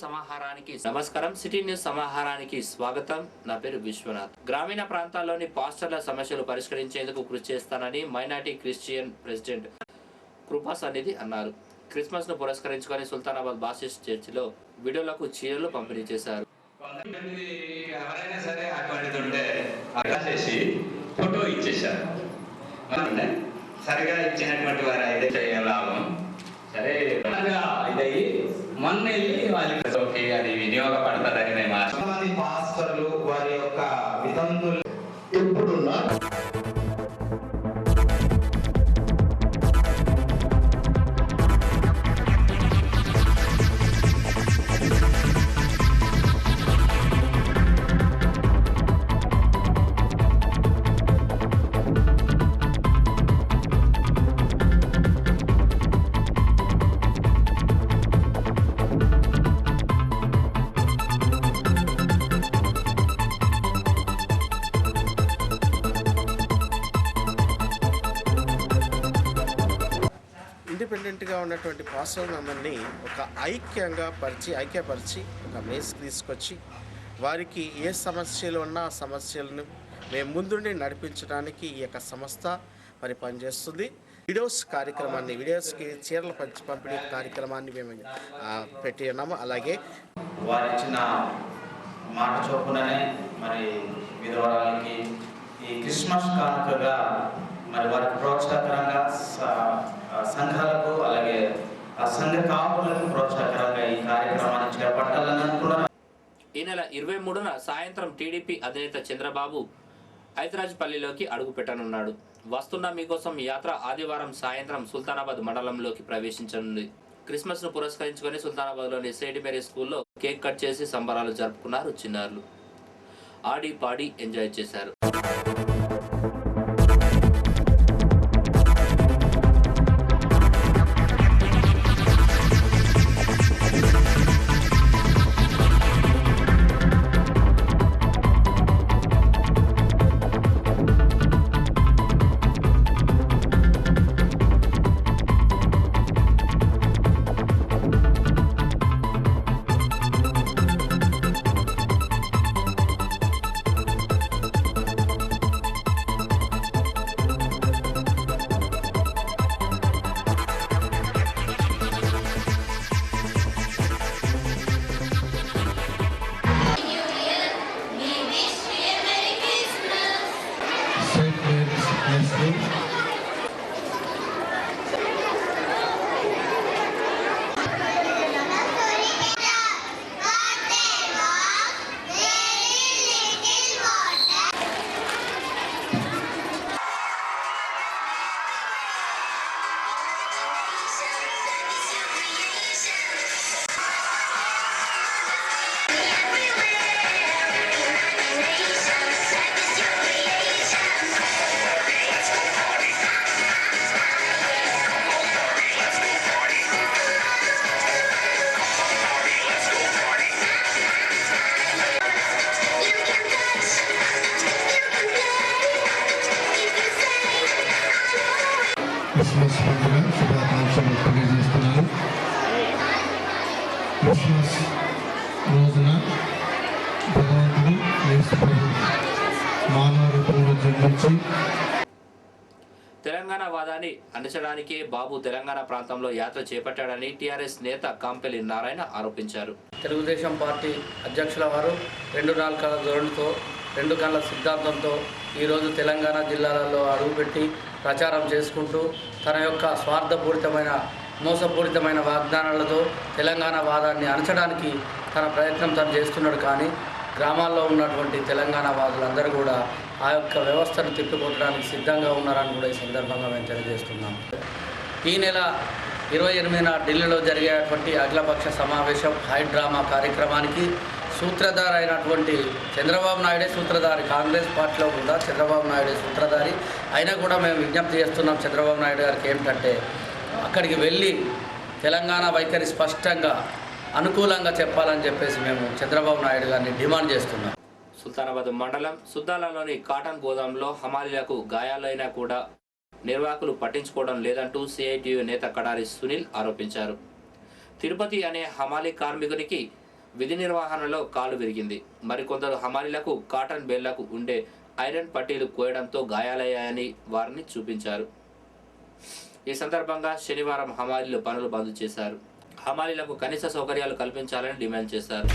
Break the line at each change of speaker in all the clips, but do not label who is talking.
సమాహారానికి నమస్కారం. City news సమాహారానికి స్వాగతం. నా పేరు విశ్వనాథ్. గ్రామీణ ప్రాంతాల్లోని పాస్టర్ల సమస్యలు పరిష్కరించేందుకు కృషి చేస్తానని మైనార్టీ క్రిస్టియన్ ప్రెసిడెంట్ కృపా సన్నిధి అన్నారు. క్రిస్మస్ ను పురస్కరించుకొని సుల్తానాబాద్ బాప్టిస్ట్ చర్చిలో వీడియోలకు చీరలు పంపిణీ చేశారు.
ఫోటో ఇచ్చేసారు. సరిగా ఇచ్చినటువంటి వారు అయితే లాభం సరే ఇదయ్యి మొన్న వెళ్ళి వాళ్ళకి అది వినియోగపడతారని మేము
పాస్టర్లు వారి యొక్క వితంతులు ఎప్పుడున్నా
ఇండిపెండెంట్గా ఉన్నటువంటి పాస్టర్లందరినీ ఒక ఐక్యపరిచి ఒక మేస్కి తీసుకొచ్చి వారికి ఏ సమస్యలు ఉన్నా ఆ సమస్యలను మేము ముందుండి నడిపించడానికి ఈ యొక్క సంస్థ మరి పనిచేస్తుంది. వీడియోస్కి చీరల పంపిణీ కార్యక్రమాన్ని మేము పెట్టి ఉన్నాము. అలాగే
వారి ఇచ్చిన మాట చొప్పుననే మరి విధవరాలకి ఈ క్రిస్మస్ కానుకగా మరి వారికి ప్రోత్సాహకరంగా సంఘాలకు అలాగే ఆ సంఘ కాపులకు ప్రోత్సాహకరంగా ఈ కార్యక్రమాన్ని చేపట్టాలని అనుకున్నారు.
ఈ నెల 23న సాయంత్రం టీడీపీ అధినేత చంద్రబాబు హైదరాబాద్పల్లిలోకి అడుగు పెట్టనున్నాడు. వస్తున్న మీకోసం యాత్ర ఆదివారం సాయంత్రం సుల్తానాబాద్ మండలంలోకి ప్రవేశించనుంది. క్రిస్మస్ ను పురస్కరించుకొని సుల్తానాబాద్లోని సెయింట్ మేరీ స్కూల్లో కేక్ కట్ చేసి సంబరాలు జరుపుకున్నారు చిన్నారులు. ఆడి పాడి ఎంజాయ్ చేశారు.
క్రిస్మస్ పండుగ శుభాకాంక్షలు తెలియజేస్తున్నాను. క్రిస్మస్ రోజున భగవంతుడు యేసు ప్రభువు మానవ రూపంలో జన్మించి
తెలంగాణ వాదాన్ని అణచడానికే బాబు తెలంగాణ ప్రాంతంలో యాత్ర చేపట్టాడని టీఆర్ఎస్ నేత కాంపెల్లి నారాయణ ఆరోపించారు.
తెలుగుదేశం పార్టీ అధ్యక్షుల వారు 2 నాలుకల ధోరణితో 2 కళ్ళ సిద్ధాంతంతో ఈరోజు తెలంగాణ జిల్లాలలో అడుగుపెట్టి ప్రచారం చేసుకుంటూ తన యొక్క స్వార్థపూరితమైన మోసపూరితమైన వాగ్దానాలతో తెలంగాణ వాదాన్ని అణచడానికి తన ప్రయత్నం తను చేస్తున్నాడు. కానీ గ్రామాల్లో ఉన్నటువంటి తెలంగాణ వాదులందరూ కూడా ఆ యొక్క వ్యవస్థను తిప్పికొట్టడానికి సిద్ధంగా ఉన్నారని కూడా ఈ సందర్భంగా మేము తెలియజేస్తున్నాం. ఈ నెల 28న ఢిల్లీలో జరిగేటువంటి అఖిలపక్ష సమావేశం హై డ్రామా కార్యక్రమానికి సూత్రధారి అయినటువంటి చంద్రబాబు నాయుడే సూత్రధారి. కాంగ్రెస్ పార్టీలో కూడా చంద్రబాబు నాయుడే సూత్రధారి. అయినా కూడా మేము విజ్ఞప్తి చేస్తున్నాం చంద్రబాబు నాయుడు గారికి ఏమిటంటే అక్కడికి వెళ్ళి తెలంగాణ వైఖరి స్పష్టంగా అనుకూలంగా చెప్పాలని చెప్పేసి మేము చంద్రబాబు నాయుడు గారిని డిమాండ్ చేస్తున్నాం.
సుల్తానాబాద్ మండలం సుద్దాలలోని కాటన్ గోదాంలో హమాలీలకు గాయాలైనా కూడా నిర్వాహకులు పట్టించుకోవడం లేదంటూ సిఐటియు నేత కడారి సునీల్ ఆరోపించారు. తిరుపతి అనే హమాలీ కార్మికునికి విధి నిర్వహణలో కాలు విరిగింది. మరికొందరు హమాలీలకు కాటన్ బేళ్లకు ఉండే ఐరన్ పట్టీలు కోయడంతో గాయాలయ్యాయని వారిని చూపించారు. ఈ సందర్భంగా శనివారం హమాలీలు పనులు బంద్ చేశారు. హమాలీలకు కనీస సౌకర్యాలు కల్పించాలని డిమాండ్ చేశారు.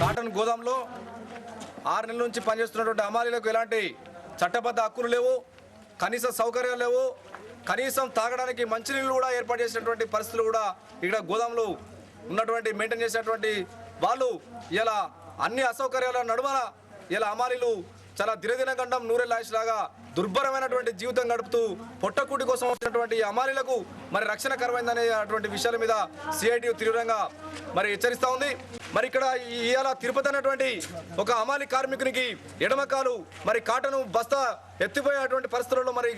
కాటన్ గోదాంలో 6 నెలల నుంచి పనిచేస్తున్నటువంటి హమాలీలకు ఎలాంటి చట్టబద్ధ హక్కులు లేవు, కనీస సౌకర్యాలు లేవు, కనీసం తాగడానికి మంచినీళ్ళు కూడా ఏర్పాటు చేసినటువంటి పరిస్థితులు కూడా ఇక్కడ గోదాంలో ఉన్నటువంటి మెయింటైన్ చేసినటువంటి వాళ్ళు ఇలా అన్ని అసౌకర్యాల నడుమల ఇలా హమాలీలు చాలా దినదినగండం నూరెల్లాయిష్ లాగా దుర్భరమైనటువంటి జీవితం గడుపుతూ పొట్టకూటి కోసం వచ్చినటువంటి హమాలీలకు మరి రక్షణ కరువైందనే అటువంటి విషయాల మీద సిఐటియు తీవ్రంగా మరి హెచ్చరిస్తూ ఉంది. మరి ఇక్కడ ఇవాళ తిరుపతి అనేటువంటి ఒక హమాలీ కార్మికునికి ఎడమకాలు మరి కాటను బస్తా ఎత్తిపోయేటువంటి పరిస్థితుల్లో మరి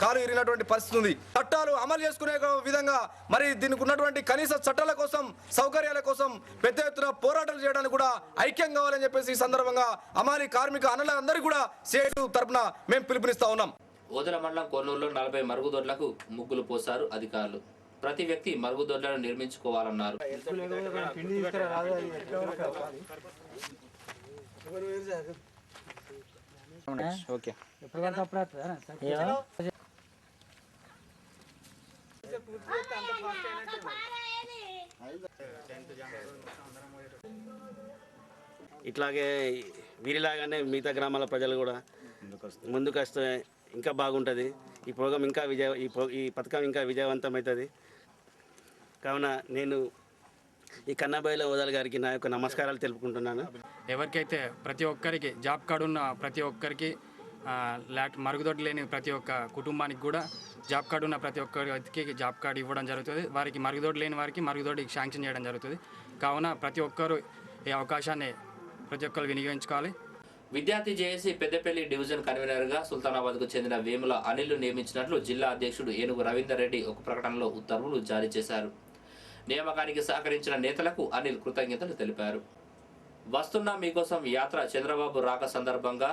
కాలు ఇరిగినటువంటి పరిస్థితి ఉంది. చట్టాలు అమలు చేసుకునే విధంగా మరి దీనికి ఉన్నటువంటి కనీస చట్టాల కోసం సౌకర్యాల కోసం పెద్ద ఎత్తున పోరాటాలు చేయడానికి కూడా ఐక్యం కావాలని చెప్పేసి ఈ సందర్భంగా హమాలీ కార్మిక అన్నలందరికీ కూడా సిఐటియు తరపున మేము పిలుపునిస్తా ఉన్నాం.
ఓదెల మండలం కొన్నూరులో 40 మరుగుదొడ్లకు ముగ్గులు పోశారు అధికారులు. ప్రతి వ్యక్తి మరుగుదొడ్లను నిర్మించుకోవాలన్నారు.
ఇట్లాగే వీరిలాగానే మిగతా గ్రామాల ప్రజలు కూడా ముందుకు వస్తే ఇంకా బాగుంటుంది. ఈ ప్రోగ్రాం ఇంకా ఈ పథకం ఇంకా విజయవంతం అవుతుంది. కావున నేను ఈ కన్నబాయిల ఓదల్ గారికి నా యొక్క నమస్కారాలు తెలుపుకుంటున్నాను.
ఎవరికైతే ప్రతి ఒక్కరికి జాబ్ కార్డు ఉన్న ప్రతి ఒక్కరికి మరుగుదొడ్డి లేని ప్రతి ఒక్క కుటుంబానికి కూడా జాబ్ కార్డు ఉన్న ప్రతి ఒక్కరికి జాబ్ కార్డు ఇవ్వడం జరుగుతుంది. వారికి మరుగుదొడ్డి లేని వారికి మరుగుదొడ్డి శాంక్షన్ చేయడం జరుగుతుంది. కావున ప్రతి ఒక్కరు ఈ అవకాశాన్ని ప్రతి ఒక్కరు వినియోగించుకోవాలి.
విద్యార్థి జేఏసీ పెద్దపల్లి డివిజన్ కన్వీనర్గా సుల్తానాబాద్కు చెందిన వేముల అనిల్ను నియమించినట్లు జిల్లా అధ్యక్షుడు ఏనుగు రవీందర్ రెడ్డి ఒక ప్రకటనలో ఉత్తర్వులు జారీ చేశారు. నియామకానికి సహకరించిన నేతలకు అనిల్ కృతజ్ఞతలు తెలిపారు. వస్తున్న మీకోసం యాత్ర చంద్రబాబు రాక సందర్భంగా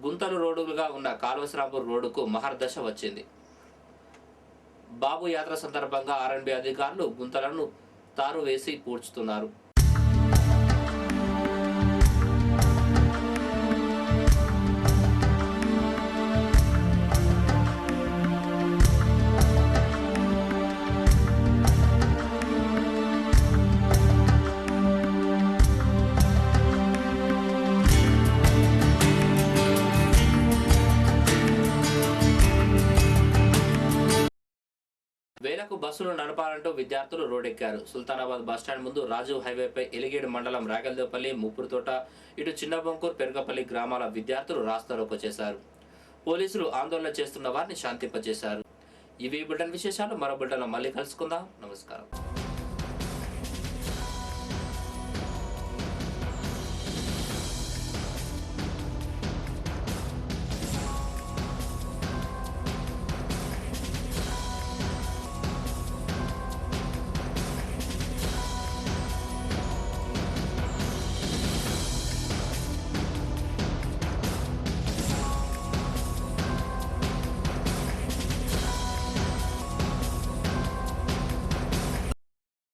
గుంతలు రోడ్డుగా ఉన్న కాల్వశ్రాంపూర్ రోడ్డుకు మహర్దశ వచ్చింది. బాబు యాత్ర సందర్భంగా ఆర్ఎండ్బి అధికారులు గుంతలను తారు వేసి పూడ్చుతున్నారు. వేలకు బస్సులు నడపాలంటూ విద్యార్థులు రోడ్డెక్కారు. సుల్తానాబాద్ బస్టాండ్ ముందు రాజీవ్ హైవేపై ఎలిగేడు మండలం రాగల్దేపల్లి, ముప్పురుతోట, ఇటు చిన్నబొంకూరు, పెరగపల్లి గ్రామాల విద్యార్థులు రాస్తారోకో చేశారు. పోలీసులు ఆందోళన చేస్తున్న వారిని శాంతింపజేశారు. ఇవి బులెటిన్ విశేషాలు. మరో బులెటిన్లో మళ్ళీ కలుసుకుందాం. నమస్కారం.